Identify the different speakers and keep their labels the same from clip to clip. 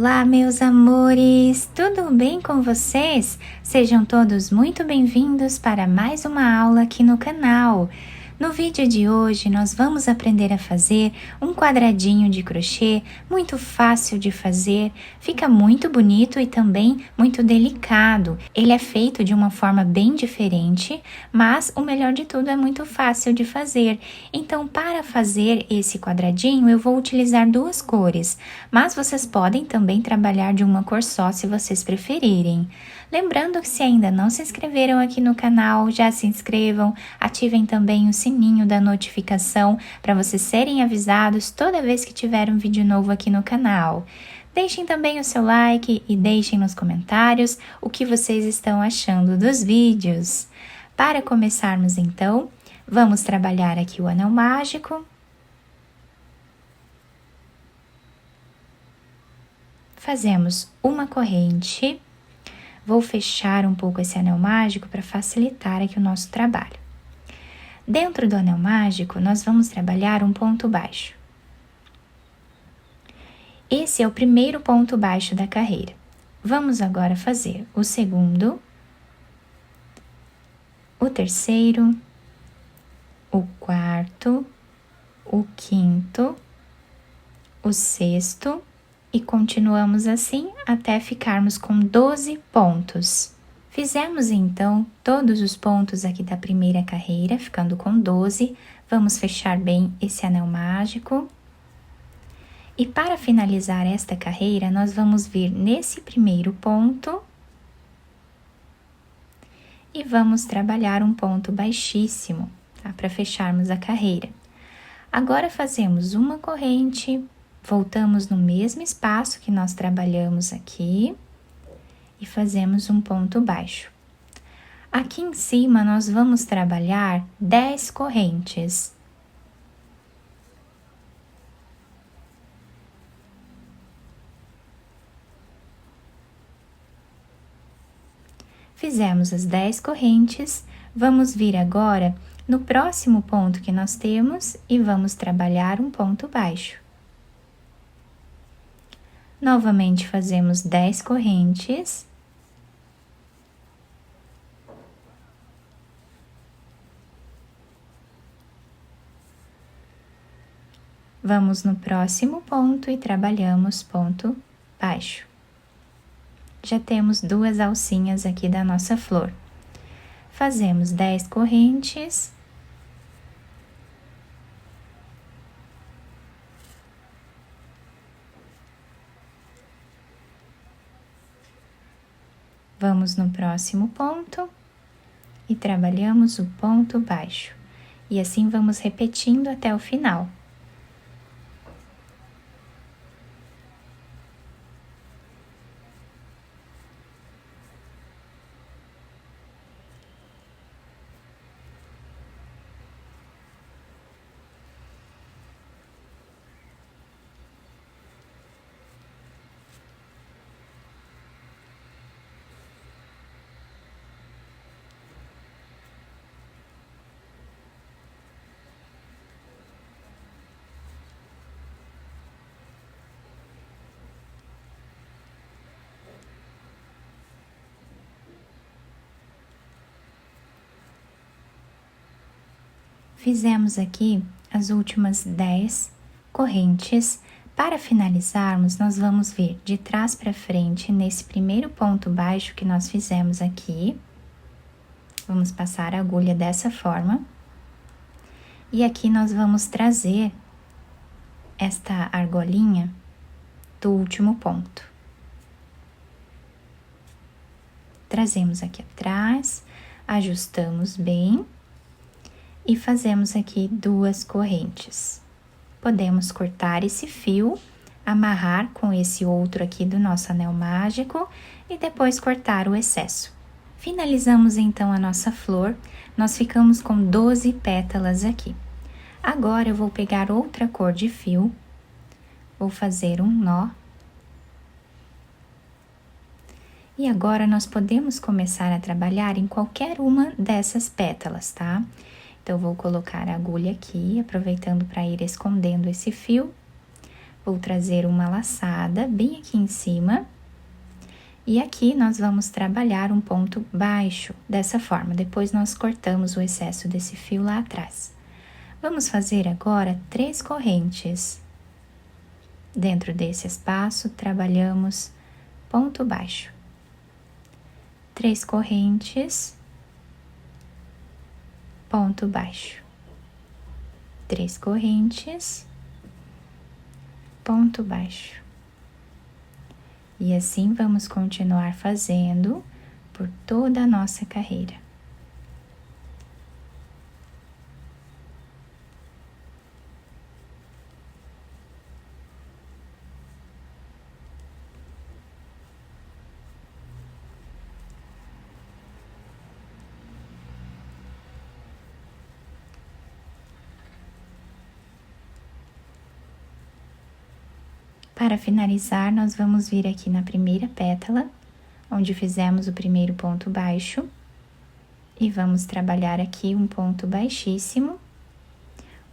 Speaker 1: Olá, meus amores! Tudo bem com vocês? Sejam todos muito bem-vindos para mais uma aula aqui no canal. No vídeo de hoje, nós vamos aprender a fazer um quadradinho de crochê muito fácil de fazer, fica muito bonito e também muito delicado. Ele é feito de uma forma bem diferente, mas o melhor de tudo é muito fácil de fazer. Então, para fazer esse quadradinho, eu vou utilizar duas cores, mas vocês podem também trabalhar de uma cor só se vocês preferirem. Lembrando que se ainda não se inscreveram aqui no canal, já se inscrevam, ativem também o sininho da notificação para vocês serem avisados toda vez que tiver um vídeo novo aqui no canal. Deixem também o seu like e deixem nos comentários o que vocês estão achando dos vídeos. Para começarmos então, vamos trabalhar aqui o anel mágico. Fazemos uma corrente. Vou fechar um pouco esse anel mágico para facilitar aqui o nosso trabalho. Dentro do anel mágico, nós vamos trabalhar um ponto baixo. Esse é o primeiro ponto baixo da carreira. Vamos agora fazer o segundo, o terceiro, o quarto, o quinto, o sexto, e continuamos assim até ficarmos com 12 pontos. Fizemos então todos os pontos aqui da primeira carreira, ficando com 12. Vamos fechar bem esse anel mágico. E para finalizar esta carreira, nós vamos vir nesse primeiro ponto e vamos trabalhar um ponto baixíssimo, tá? Para fecharmos a carreira. Agora fazemos uma corrente. Voltamos no mesmo espaço que nós trabalhamos aqui e fazemos um ponto baixo. Aqui em cima, nós vamos trabalhar 10 correntes. Fizemos as 10 correntes, vamos vir agora no próximo ponto que nós temos e vamos trabalhar um ponto baixo. Novamente fazemos 10 correntes. Vamos no próximo ponto e trabalhamos ponto baixo. Já temos duas alcinhas aqui da nossa flor. Fazemos 10 correntes. Vamos no próximo ponto e trabalhamos o ponto baixo. E assim vamos repetindo até o final. Fizemos aqui as últimas 10 correntes. Para finalizarmos, nós vamos vir de trás para frente nesse primeiro ponto baixo que nós fizemos aqui. Vamos passar a agulha dessa forma. E aqui nós vamos trazer esta argolinha do último ponto. Trazemos aqui atrás, ajustamos bem. E fazemos aqui duas correntes. Podemos cortar esse fio, amarrar com esse outro aqui do nosso anel mágico e depois cortar o excesso. Finalizamos então a nossa flor, nós ficamos com 12 pétalas aqui. Agora eu vou pegar outra cor de fio, vou fazer um nó. E agora nós podemos começar a trabalhar em qualquer uma dessas pétalas, tá? Então, vou colocar a agulha aqui, aproveitando para ir escondendo esse fio. vou trazer uma laçada bem aqui em cima. E aqui nós vamos trabalhar um ponto baixo, dessa forma. Depois nós cortamos o excesso desse fio lá atrás. Vamos fazer agora 3 correntes. Dentro desse espaço, trabalhamos ponto baixo. 3 correntes, ponto baixo. 3 correntes, ponto baixo. E assim vamos continuar fazendo por toda a nossa carreira. Para finalizar, nós vamos vir aqui na primeira pétala, onde fizemos o primeiro ponto baixo, e vamos trabalhar aqui um ponto baixíssimo,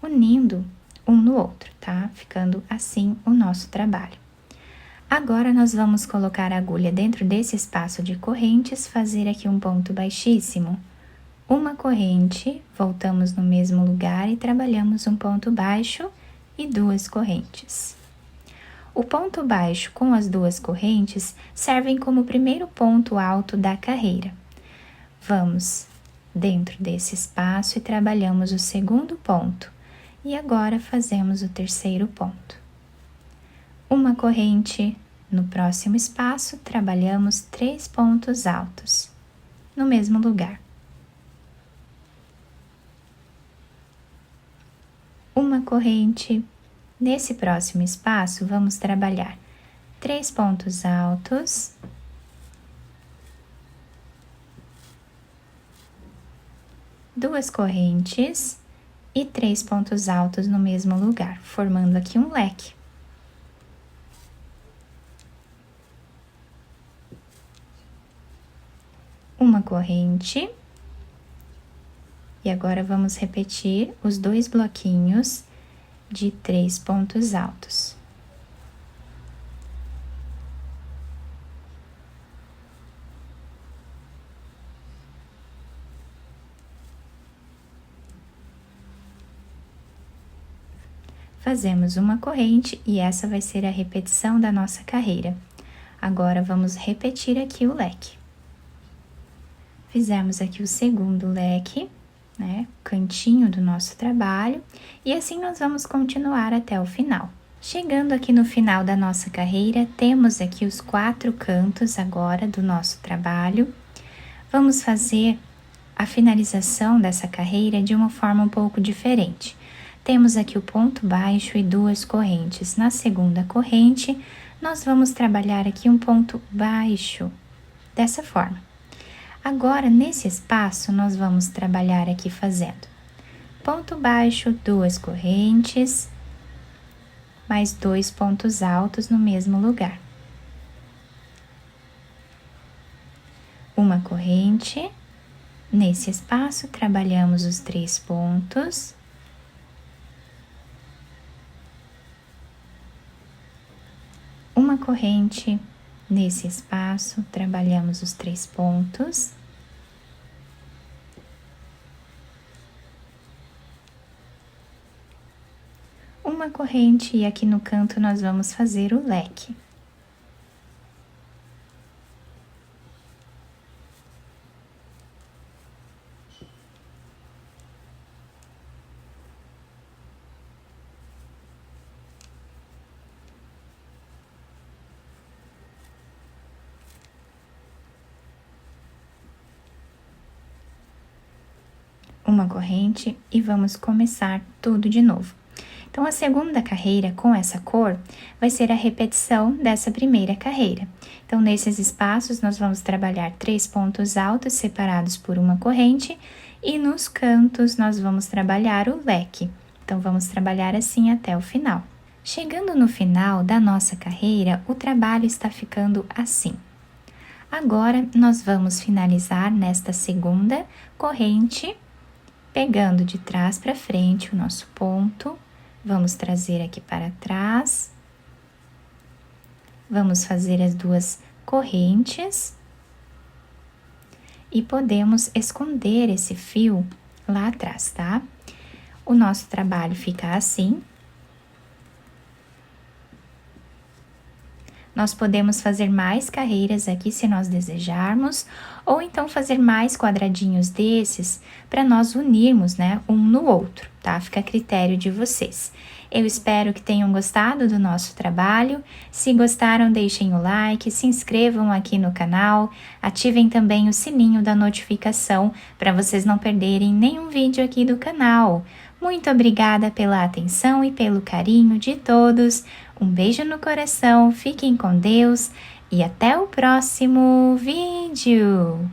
Speaker 1: unindo um no outro, tá? Ficando assim o nosso trabalho. Agora, nós vamos colocar a agulha dentro desse espaço de correntes, fazer aqui um ponto baixíssimo, uma corrente, voltamos no mesmo lugar e trabalhamos um ponto baixo e 2 correntes. O ponto baixo com as 2 correntes servem como o primeiro ponto alto da carreira. Vamos dentro desse espaço e trabalhamos o segundo ponto. E agora fazemos o terceiro ponto. Uma corrente, no próximo espaço, trabalhamos 3 pontos altos, no mesmo lugar. Uma corrente. Nesse próximo espaço, vamos trabalhar 3 pontos altos, duas correntes e 3 pontos altos no mesmo lugar, formando aqui um leque. Uma corrente. E agora vamos repetir os 2 bloquinhos de 3 pontos altos. Fazemos uma corrente e essa vai ser a repetição da nossa carreira. Agora, vamos repetir aqui o leque. Fizemos aqui o segundo leque, né, cantinho do nosso trabalho, e assim nós vamos continuar até o final. Chegando aqui no final da nossa carreira, temos aqui os 4 cantos agora do nosso trabalho. Vamos fazer a finalização dessa carreira de uma forma um pouco diferente. Temos aqui o ponto baixo e 2 correntes. Na segunda corrente, nós vamos trabalhar aqui um ponto baixo, dessa forma. Agora, nesse espaço, nós vamos trabalhar aqui fazendo ponto baixo, 2 correntes, mais 2 pontos altos no mesmo lugar. Uma corrente, nesse espaço, trabalhamos os 3 pontos. Uma corrente, nesse espaço, trabalhamos os 3 pontos. Uma corrente e aqui no canto nós vamos fazer o leque. Uma corrente e vamos começar tudo de novo. Então, a segunda carreira com essa cor vai ser a repetição dessa primeira carreira. Então, nesses espaços, nós vamos trabalhar 3 pontos altos separados por uma corrente e nos cantos nós vamos trabalhar o leque. Então, vamos trabalhar assim até o final. Chegando no final da nossa carreira, o trabalho está ficando assim. Agora, nós vamos finalizar nesta segunda corrente, pegando de trás para frente o nosso ponto. Vamos trazer aqui para trás Vamos fazer as 2 correntes e podemos esconder esse fio lá atrás, tá? O nosso trabalho fica assim. Nós podemos fazer mais carreiras aqui se nós desejarmos, ou então fazer mais quadradinhos desses para nós unirmos, né, um no outro, tá? Fica a critério de vocês. Eu espero que tenham gostado do nosso trabalho. Se gostaram, deixem o like, se inscrevam aqui no canal, ativem também o sininho da notificação para vocês não perderem nenhum vídeo aqui do canal. Muito obrigada pela atenção e pelo carinho de todos. Um beijo no coração, fiquem com Deus e até o próximo vídeo!